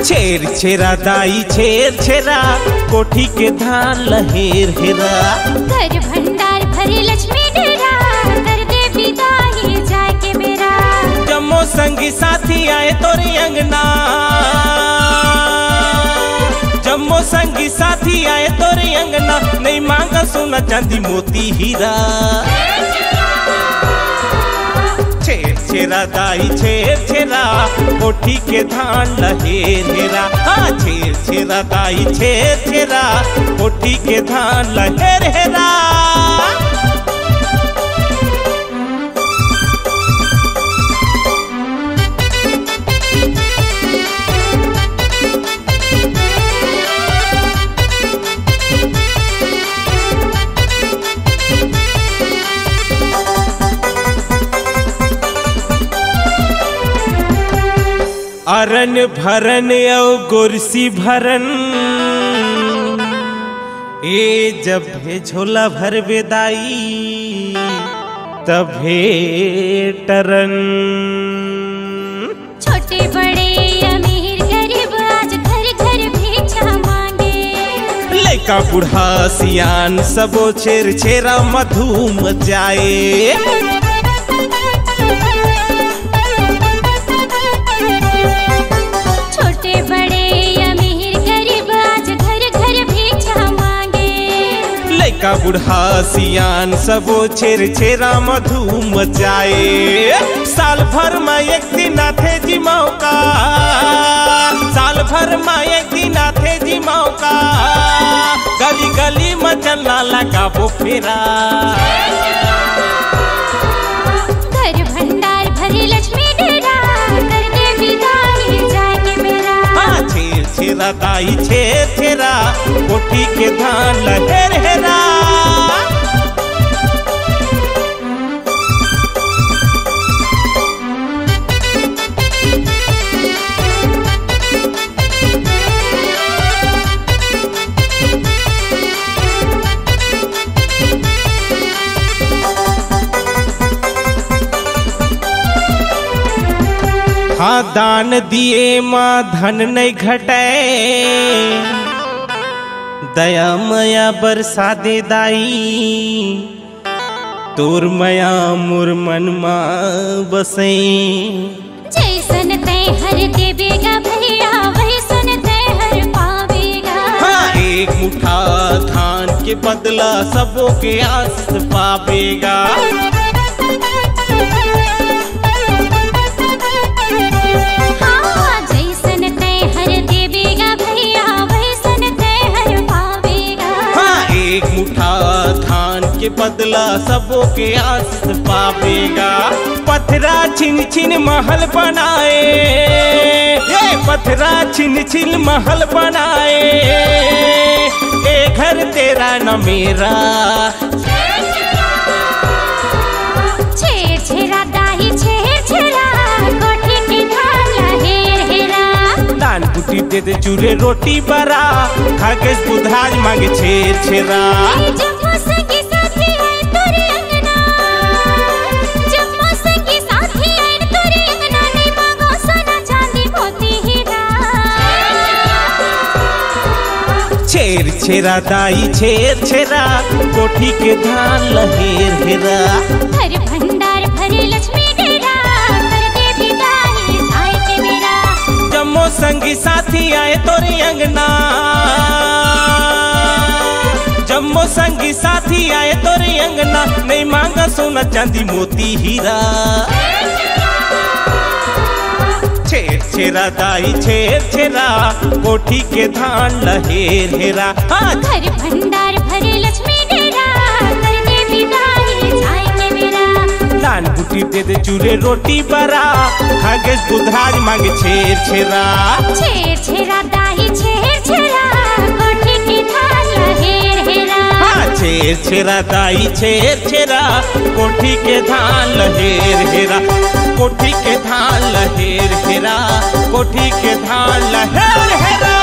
छेर छेरा दाई छेर छेरा कोठी के धान लहेर हेरा। घर भंडार भरे लक्ष्मी डेरा कर दे विदाई जाए के मेरा। जम्मो संगी साथी आए तोरी अंगना, जम्मो संगी साथी आए तोरी अंगना, नहीं मांगा सोना चांदी मोती हीरा। छेर छेरा दाई छेर छेरा कोठी के धान लहेर हेरा। हाँ छेर छेरा दाई छेर छेरा कोठी के धान लहेर हेरा। अरन भरन औ गुरसी भरन ए जब भे झोला भर बेदाई तभे टरन। छोटे बड़े अमीर गरीब आज घर घर भिक्षा मांगे। लड़का बूढ़ा सियान सबो छेर छेरा मधुम जाए। लड़का बूढ़ा सियान सबो छेर छेरा मधुम जाए। साल भर में एक दिन आथे जी मौका, साल भर में एक दिन आथे जी मौका, गली गली में चलना लगा वो फेरा। घर भंडार भरे लक्ष्मी डेरा कर दे विदाई जाए के मेरा। हाँ छेर छेरा दाई छेर छेरा कोठी के धान लहेर हेरा। हाँ दान दिए माँ धन नहीं घटे, दया मया बरसा दे दाई, तोर मया मोर मन माँ बसे। जैसन तय हर देवेगा भैया वैसन तय हर पावेगा। हाँ एक मुठा धान के बदला सबों के आस पावेगा। एक मुठा धान के बदला सबों के आस पावेगा। पथरा छिन छिन महल बनाए, ये पथरा छिन छिन महल बनाए, ए घर तेरा न मेरा। छेर छेरा दाई छेर छेरा कोठी के धान लहेर हेरा। दान बूटी दे दे चूरे रोटी बरा, खागेस बुधाज मांगे छेर छेरा। जम्मो संगी साथी आए तोरे अंगना, जम्मो संगी साथी आए तोरे अंगना, नहीं मांगो सोना चांदी मोती हीरा। छेर छेरा दाई छेर छेरा कोठी के धान लहेर हेरा। घर भंडार भरे लक्ष्मी डेरा कर दे विदाई जाए के मेरा। जम्मो संगी साथी आए तोरे अंगना, जम्मो संगी साथी आए तोरे अंगना, नहीं मांगा सोना चांदी मोती हीरा। छेर छेरा दाई छेर छेरा कोठी के धान लहेर हेरा। हाँ घर भंडार भरे लक्ष्मी डेरा कर दे विदाई जाए के मेरा। दान बूटी दे दे चूरे रोटी बरा, खागेस बुधाज मांगे छेर छेरा। छेर छेरा दाई छेर छेरा कोठी के धान लहेर हेरा। हाँ छेर छेरा दाई छेर छेरा कोठी के धान लहेर हेरा। कोठी के धान लहेर हेरा, कोठी के धान लहेर हेरा।